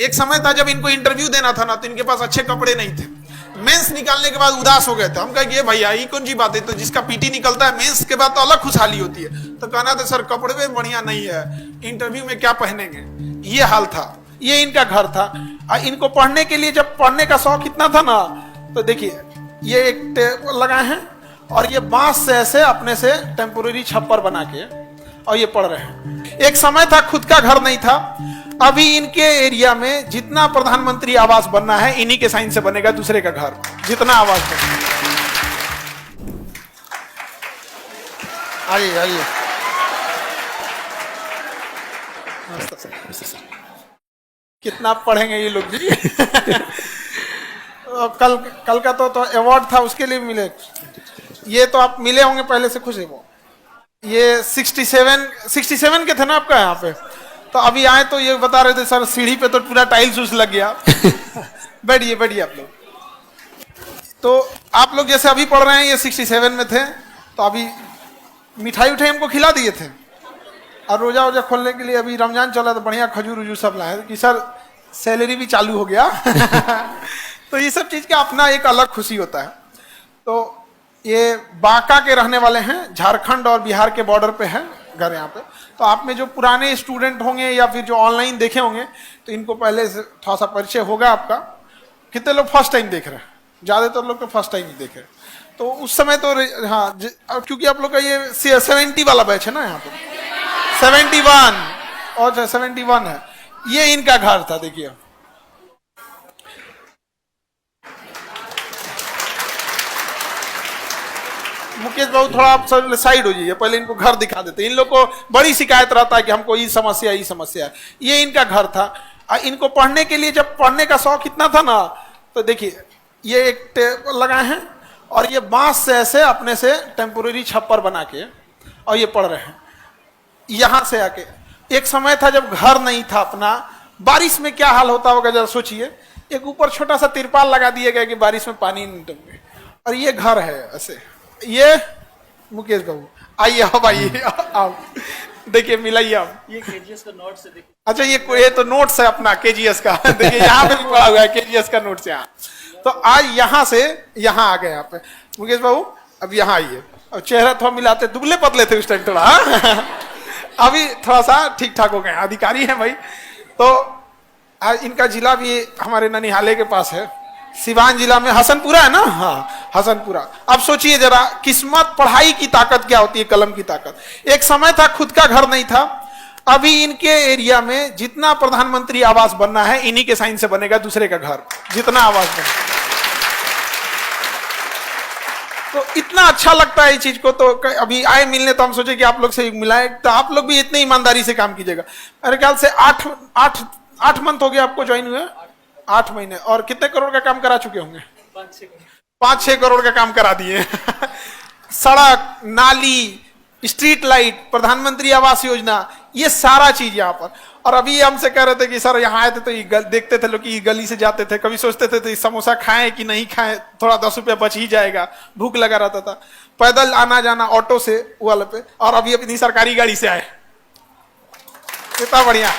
एक समय था जब इनको इंटरव्यू देना था ना, तो इनके पास अच्छे कपड़े नहीं थे। मेंस निकालने के बाद उदास हो गए थे। हम कहे भैया ये कौन सी बात है, तो जिसका पीटी निकलता है मेंस के बाद तो अलग खुशहाली होती है। तो कहना था सर कपड़े में बढ़िया नहीं है, इंटरव्यू में क्या पहनेंगे। ये हाल था, ये इनका घर था। इनको पढ़ने के लिए जब पढ़ने का शौक इतना था ना, तो देखिए ये एक टेबल लगाए हैं और ये बांस से ऐसे अपने से टेम्पोररी छप्पर बना के और ये पढ़ रहे हैं। एक समय था खुद का घर नहीं था। अभी इनके एरिया में जितना प्रधानमंत्री आवास बनना है इन्हीं के साइन से बनेगा, दूसरे का घर जितना आवास बनेगा। आइए आइए। कितना पढ़ेंगे ये लोग जी। कल का तो अवार्ड था, उसके लिए मिले। ये तो आप मिले होंगे पहले से खुश है वो। ये 67 के थे ना आपका यहाँ पे, तो अभी आए तो ये बता रहे थे सर सीढ़ी पे तो पूरा टाइल्स उस लग गया। बैठिए बैठिए आप लोग। तो आप लोग जैसे अभी पढ़ रहे हैं, ये 67 में थे, तो अभी मिठाई उठाई हमको खिला दिए थे। और रोजा वोजा खोलने के लिए अभी रमजान चला तो बढ़िया खजूर उजूर सब लाए कि सर सैलरी भी चालू हो गया। तो ये सब चीज का अपना एक अलग खुशी होता है। तो ये बांका के रहने वाले हैं, झारखंड और बिहार के बॉर्डर पे है घर यहाँ पे। तो आप में जो पुराने स्टूडेंट होंगे या फिर जो ऑनलाइन देखे होंगे, तो इनको पहले से थोड़ा सा परिचय होगा आपका। कितने लोग फर्स्ट टाइम देख रहे हैं? ज्यादातर लोग तो फर्स्ट टाइम ही देख रहे हैं। तो उस समय तो हाँ, क्योंकि आप लोग का ये 70 वाला बैच है ना, यहाँ पे 71 और 71 है। ये इनका घर था। देखिए मुकेश बाबू थोड़ा आप साइड हो जाइए, पहले इनको घर दिखा देते। इन लोग को बड़ी शिकायत रहता है कि हमको ये समस्या है। ये इनका घर था। इनको पढ़ने के लिए जब पढ़ने का शौक इतना था ना, तो देखिए ये एक टेबल लगाए हैं और ये बांस से ऐसे अपने से टेम्पोररी छप्पर बना के और ये पढ़ रहे हैं। यहां से आके एक समय था जब घर नहीं था अपना, बारिश में क्या हाल होता होगा जरा सोचिए। एक ऊपर छोटा सा तिरपाल लगा दिया गया कि बारिश में पानी नहीं डूबे, और ये घर है ऐसे। ये मुकेश बाबू आइए, आप आइए, आप देखिए मिलाइए आप। ये केजीएस का नोट्स है, देखिए। अच्छा ये तो नोट्स है अपना केजीएस का। देखिए यहाँ पे भी पड़ा हुआ है केजीएस का नोट्स यहाँ। तो आज यहाँ से यहाँ आ गए यहाँ पे मुकेश बाबू। अब यहाँ आइए, और चेहरा थोड़ा मिलाते, दुबले पतले थे उस टाइम थोड़ा। अभी थोड़ा सा ठीक ठाक हो गए, अधिकारी हैं भाई। तो आज इनका जिला भी हमारे ननिहाले के पास है, सिवान जिला में हसनपुरा है ना। हाँ हसनपुरा। अब सोचिए जरा किस्मत, पढ़ाई की ताकत क्या होती है, कलम की ताकत। एक समय था खुद का घर नहीं था। अभी इनके एरिया में जितना प्रधानमंत्री आवास बनना है इन्हीं के साइन से बनेगा, दूसरे का घर जितना आवास बनेगा। तो इतना अच्छा लगता है इस चीज को। तो अभी आए मिलने, तो हम सोचे कि आप लोग से मिलाए, तो आप लोग भी इतनी ईमानदारी से काम कीजिएगा। मेरे ख्याल से 8 मंथ हो गया आपको ज्वाइन हुए, 8 महीने। और कितने करोड़ का काम करा चुके होंगे? 5-6 करोड़ का काम करा दिए। सड़क, नाली, स्ट्रीट लाइट, प्रधानमंत्री आवास योजना, ये सारा चीज यहाँ पर। और अभी हमसे कह रहे थे कि सर यहाँ आए थे तो देखते थे लोग कि गली से जाते थे, कभी सोचते थे तो समोसा खाएं कि नहीं खाएं, थोड़ा 10 रुपया बच ही जाएगा, भूख लगा रहता था। पैदल आना जाना ऑटो से वाले पे, और अभी अपनी सरकारी गाड़ी से आए। कितना बढ़िया।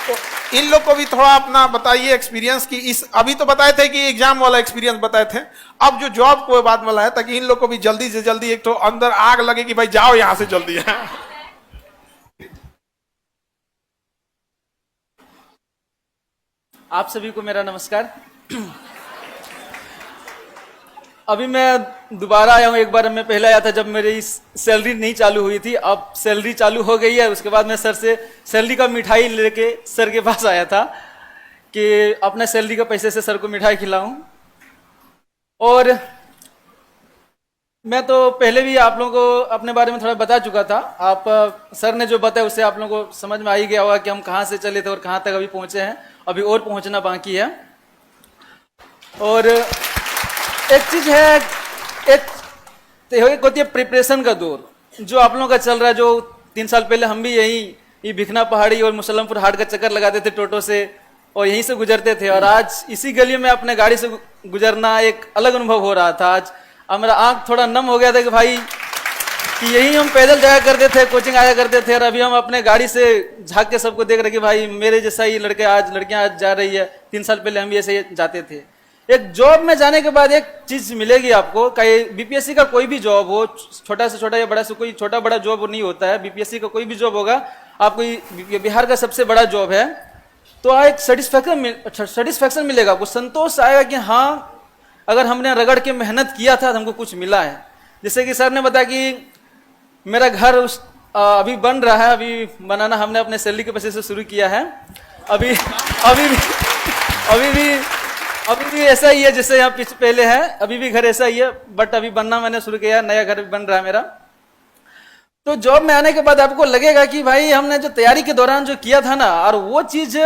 तो इन लोग को भी थोड़ा अपना बताइए एक्सपीरियंस की। इस अभी तो बताए थे कि एग्जाम वाला एक्सपीरियंस बताए थे, अब जो जॉब को बाद वाला है, ताकि इन लोग को भी जल्दी से जल्दी एक तो अंदर आग लगे कि भाई जाओ यहां से जल्दी। आप सभी को मेरा नमस्कार। अभी मैं दोबारा आया हूँ। एक बार मैं पहले आया था जब मेरी सैलरी नहीं चालू हुई थी, अब सैलरी चालू हो गई है। उसके बाद मैं सर से सैलरी का मिठाई लेके सर के पास आया था कि अपने सैलरी का पैसे से सर को मिठाई खिलाऊं। और मैं तो पहले भी आप लोगों को अपने बारे में थोड़ा बता चुका था। आप सर ने जो बताया उससे आप लोगों को समझ में आ ही गया होगा कि हम कहाँ से चले थे और कहाँ तक अभी पहुंचे हैं। अभी और पहुंचना बाकी है। और एक चीज है, एक होती है प्रिपरेशन का दौर जो आप लोगों का चल रहा है। जो 3 साल पहले हम भी यही भिखना पहाड़ी और मुसलमपुर हाट का चक्कर लगाते थे टोटो से, और यहीं से गुजरते थे। और आज इसी गली में अपने गाड़ी से गुजरना एक अलग अनुभव हो रहा था। आज मेरा आंख थोड़ा नम हो गया था कि भाई कि यही हम पैदल जाया करते थे, कोचिंग आया करते थे, और अभी हम अपने गाड़ी से झांक के सबको देख रहे कि भाई मेरे जैसा ही लड़कियां आज जा रही है। 3 साल पहले हम भी ऐसे ही जाते थे। एक जॉब में जाने के बाद एक चीज मिलेगी आपको, कहीं बीपीएससी का कोई भी जॉब हो, छोटा से छोटा या बड़ा से कोई छोटा बड़ा जॉब नहीं होता है, बीपीएससी का कोई भी जॉब होगा, आपको बिहार का सबसे बड़ा जॉब है, तो एक सेटिस्फैक्शन मिलेगा, आपको संतोष आएगा कि हाँ अगर हमने रगड़ के मेहनत किया था तो हमको कुछ मिला है। जैसे कि सर ने बताया कि मेरा घर अभी बन रहा है, अभी बनाना हमने अपने सैलरी के पैसे से शुरू किया है। अभी भी ऐसा ही है जैसे यहाँ पहले है, अभी भी घर ऐसा ही है, बट अभी बनना मैंने शुरू किया है, नया घर बन रहा है मेरा। तो जॉब में आने के बाद आपको लगेगा कि भाई हमने जो तैयारी के दौरान जो किया था ना, और वो चीज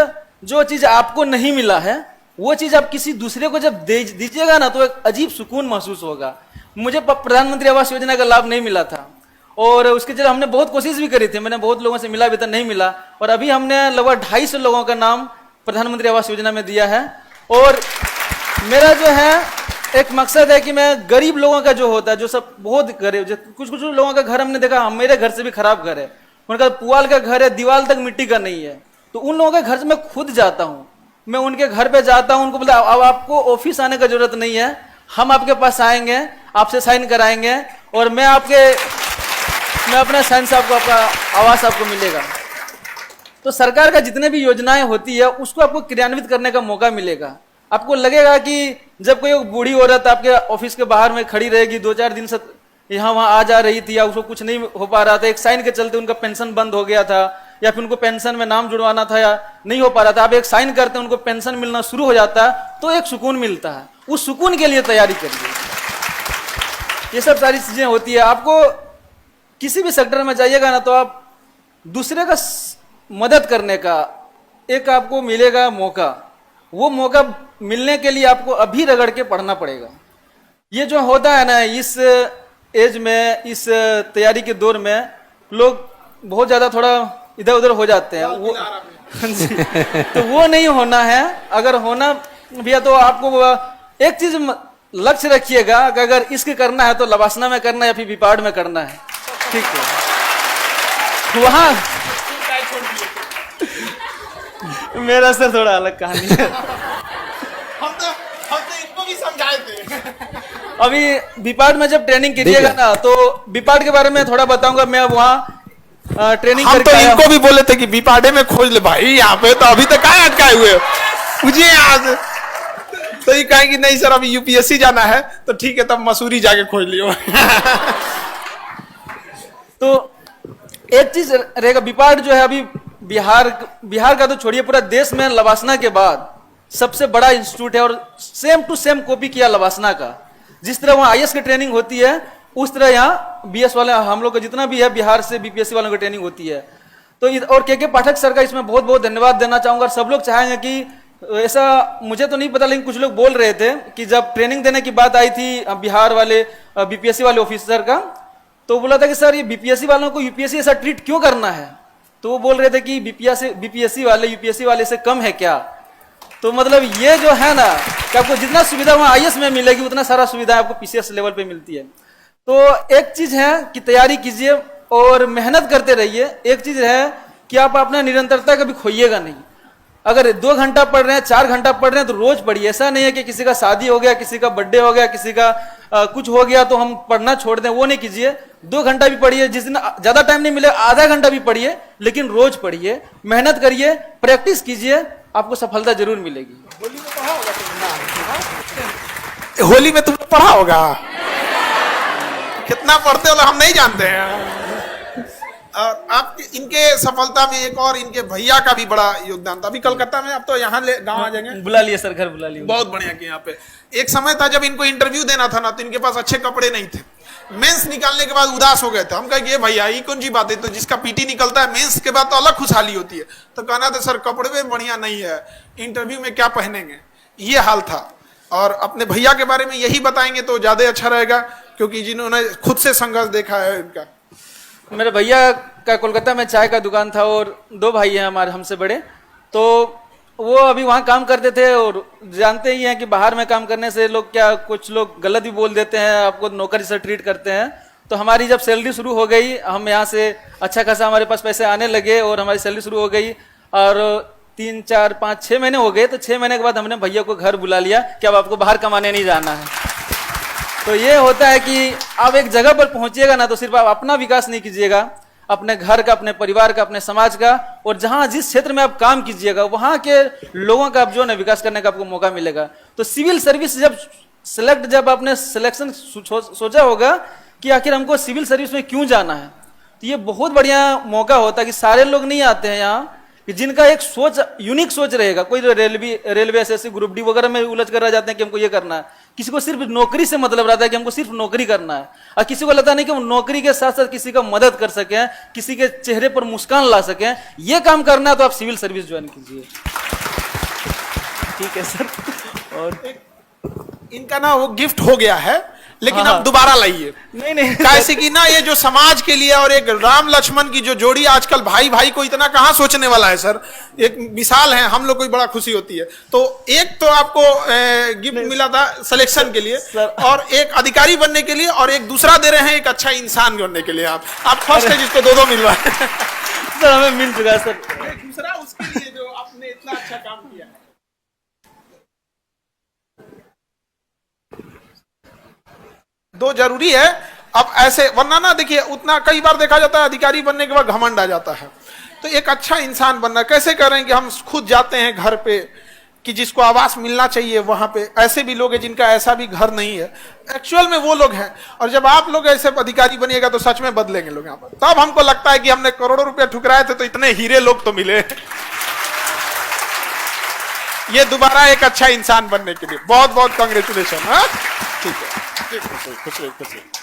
जो चीज आपको नहीं मिला है, वो चीज आप किसी दूसरे को जब दीजिएगा ना, तो एक अजीब सुकून महसूस होगा। मुझे प्रधानमंत्री आवास योजना का लाभ नहीं मिला था, और उसके जरिए हमने बहुत कोशिश भी करी थी, मैंने बहुत लोगों से मिला भी था, नहीं मिला, और अभी हमने लगभग 250 लोगों का नाम प्रधानमंत्री आवास योजना में दिया है। और मेरा जो है एक मकसद है कि मैं गरीब लोगों का जो होता है, जो सब बहुत गरीब, कुछ लोगों का घर हमने देखा, मेरे घर से भी खराब घर है, उनका पुआल का घर है, दीवार तक मिट्टी का नहीं है, तो उन लोगों के घर से मैं खुद जाता हूँ, मैं उनके घर पे जाता हूँ, उनको बोलता अब आपको ऑफिस आने का जरूरत नहीं है, हम आपके पास आएंगे, आपसे साइन कराएंगे, और मैं अपने साइन से आपको आपका आवास आपको मिलेगा। तो सरकार का जितने भी योजनाएं होती है उसको आपको क्रियान्वित करने का मौका मिलेगा। आपको लगेगा कि जब कोई बूढ़ी औरत आपके ऑफिस के बाहर में खड़ी रहेगी, 2-4 दिन से यहाँ वहां आ जा रही थी, या उसको कुछ नहीं हो पा रहा था, एक साइन के चलते उनका पेंशन बंद हो गया था, या फिर उनको पेंशन में नाम जुड़वाना था या नहीं हो पा रहा था, आप एक साइन करते हैं उनको पेंशन मिलना शुरू हो जाता है, तो एक सुकून मिलता है। उस सुकून के लिए तैयारी करिए। ये सब सारी चीजें होती है। आपको किसी भी सेक्टर में जाइएगा ना, तो आप दूसरे का मदद करने का एक आपको मिलेगा मौका। वो मौका मिलने के लिए आपको अभी रगड़ के पढ़ना पड़ेगा। ये जो होता है ना, इस एज में, इस तैयारी के दौर में लोग बहुत ज्यादा थोड़ा इधर उधर हो जाते हैं, वो तो वो नहीं होना है। अगर होना भैया तो आपको एक चीज लक्ष्य रखिएगा कि अगर इसके करना है तो लवासना में करना है या फिर विपाड़ में करना है, ठीक है। वहां मेरा सर थोड़ा अलग कहानी है। हम तो इनको भी समझाए थे। अभी विपाड़ में जब ट्रेनिंग कीजिएगा ना, तो विपाड़ के बारे में थोड़ा बताऊंगा। मैं अब वहाँ ट्रेनिंग हम करके तो आया इनको भी बोले थे कि विपाड़े में खोज ले भाई, यहाँ पे तो अभी तक आए अटकाए हुए मुझे आज। तो ये कहेंगे नहीं सर अभी यूपीएससी जाना है, तो ठीक है तब मसूरी जाके खोज लियो। तो एक चीज रहेगा, विपाड़ जो है अभी बिहार का तो छोड़िए, पूरा देश में लवासना के बाद सबसे बड़ा इंस्टीट्यूट है, और सेम टू सेम कॉपी किया लवासना का। जिस तरह वहाँ आईएएस की ट्रेनिंग होती है, उस तरह यहाँ बीएस वाले हम लोग का जितना भी है बिहार से बीपीएससी वालों की ट्रेनिंग होती है। तो और के पाठक सर का इसमें बहुत बहुत धन्यवाद देना चाहूंगा। सब लोग चाहेंगे कि ऐसा, मुझे तो नहीं पता लेकिन कुछ लोग बोल रहे थे कि जब ट्रेनिंग देने की बात आई थी बिहार वाले बीपीएससी वाले ऑफिसर का, तो बोला था कि सर ये बीपीएससी वालों को यूपीएससी ऐसा ट्रीट क्यों करना है। तो वो बोल रहे थे कि बीपीएससी वाले यूपीएससी वाले से कम है क्या। तो मतलब ये जो है ना कि आपको जितना सुविधा वहाँ आईएएस में मिलेगी, उतना सारा सुविधा आपको पीसीएस लेवल पे मिलती है। तो एक चीज है कि तैयारी कीजिए और मेहनत करते रहिए। एक चीज है कि आप अपना निरंतरता कभी खोइएगा नहीं। अगर 2 घंटा पढ़ रहे हैं, 4 घंटा पढ़ रहे हैं, तो रोज पढ़िए। ऐसा नहीं है कि किसी का शादी हो गया, किसी का बर्थडे हो गया, किसी का कुछ हो गया तो हम पढ़ना छोड़ दें, वो नहीं कीजिए। 2 घंटा भी पढ़िए, जिस दिन ज्यादा टाइम नहीं मिले आधा घंटा भी पढ़िए, लेकिन रोज पढ़िए, मेहनत करिए, प्रैक्टिस कीजिए, आपको सफलता जरूर मिलेगी। होली में तुमने पढ़ा होगा, कितना पढ़ते हो हम नहीं जानते हैं। और आप इनके सफलता में एक और इनके भैया का भी बड़ा योगदान था। अभी कलकत्ता में, अब तो यहाँ गांव आ जाएंगे, बुला लिए सर, घर बुला लिए। बहुत बढ़िया कि यहाँ पे एक समय था जब इनको इंटरव्यू देना था ना, तो इनके पास अच्छे कपड़े नहीं थे। मेंस निकालने के बाद उदास हो गए थे। हम कहे ये भैया ये कौन सी बात है, तो जिसका पीटी निकलता है मेंस के बाद तो अलग खुशहाली होती है। तो कहना था सर कपड़े में बढ़िया नहीं है, इंटरव्यू में क्या पहनेंगे, ये हाल था। और अपने भैया के बारे में यही बताएंगे तो ज्यादा अच्छा रहेगा, क्योंकि जिन्होंने खुद से संघर्ष देखा है इनका। मेरे भैया का कोलकाता में चाय का दुकान था, और 2 भाई हैं हमारे हमसे बड़े, तो वो अभी वहाँ काम करते थे। और जानते ही हैं कि बाहर में काम करने से लोग क्या, कुछ लोग गलत भी बोल देते हैं, आपको नौकरी से ट्रीट करते हैं। तो हमारी जब सैलरी शुरू हो गई, हम यहाँ से अच्छा खासा हमारे पास पैसे आने लगे और हमारी सैलरी शुरू हो गई, और 3, 4, 5, 6 महीने हो गए। तो 6 महीने के बाद हमने भैया को घर बुला लिया कि अब आपको बाहर कमाने नहीं जाना है। तो ये होता है कि आप एक जगह पर पहुंचिएगा ना, तो सिर्फ आप अपना विकास नहीं कीजिएगा, अपने घर का, अपने परिवार का, अपने समाज का, और जहां जिस क्षेत्र में आप काम कीजिएगा वहां के लोगों का आप जो है विकास करने का आपको मौका मिलेगा। तो सिविल सर्विस जब आपने सिलेक्शन सोचा होगा कि आखिर हमको सिविल सर्विस में क्यों जाना है, तो ये बहुत बढ़िया मौका होता है कि सारे लोग नहीं आते हैं यहाँ कि जिनका एक सोच, यूनिक सोच रहेगा। कोई जो रेलवे एसएससी ग्रुप डी वगैरह में उलझ कर रह जाते हैं कि हमको ये करना है, किसी को सिर्फ नौकरी से मतलब रहता है कि हमको सिर्फ नौकरी करना है, और किसी को लगता नहीं कि हम नौकरी के साथ साथ किसी का मदद कर सकें, किसी के चेहरे पर मुस्कान ला सकें। ये काम करना है तो आप सिविल सर्विस ज्वाइन कीजिए। ठीक है सर। और इनका ना वो गिफ्ट हो गया है, लेकिन हाँ, अब दोबारा लाइए। नहीं कैसे कि ना ये जो समाज के लिए और एक राम लक्ष्मण की जो जोड़ी, आजकल भाई भाई को इतना कहां सोचने वाला है सर, एक मिसाल है, हम लोग को बड़ा खुशी होती है। तो एक तो आपको गिफ्ट मिला था सिलेक्शन के लिए, और एक अधिकारी बनने के लिए, और एक दूसरा दे रहे हैं एक अच्छा इंसान बनने के लिए। आप फर्स्ट है जिसको दो मिल रहा है। सर हमें मिल चुका सर। दूसरा उसके लिए जो आपने इतना अच्छा काम किया है। दो जरूरी है अब ऐसे, वरना ना देखिए उतना कई बार देखा जाता है अधिकारी बनने के बाद घमंड आ जाता है। तो एक अच्छा इंसान बनना कैसे करें कि हम खुद जाते हैं घर पे, कि जिसको आवास मिलना चाहिए वहां पे, ऐसे भी लोग हैं जिनका ऐसा भी घर नहीं है, एक्चुअल में वो लोग हैं। और जब आप लोग ऐसे अधिकारी बनिएगा तो सच में बदलेंगे लोग यहाँ पर। तब हमको लगता है कि हमने करोड़ों रुपए ठुकराए थे तो इतने हीरे लोग तो मिले। ये दोबारा एक अच्छा इंसान बनने के लिए बहुत बहुत कांग्रेचुलेशन। ठीक है, खुश रहिए।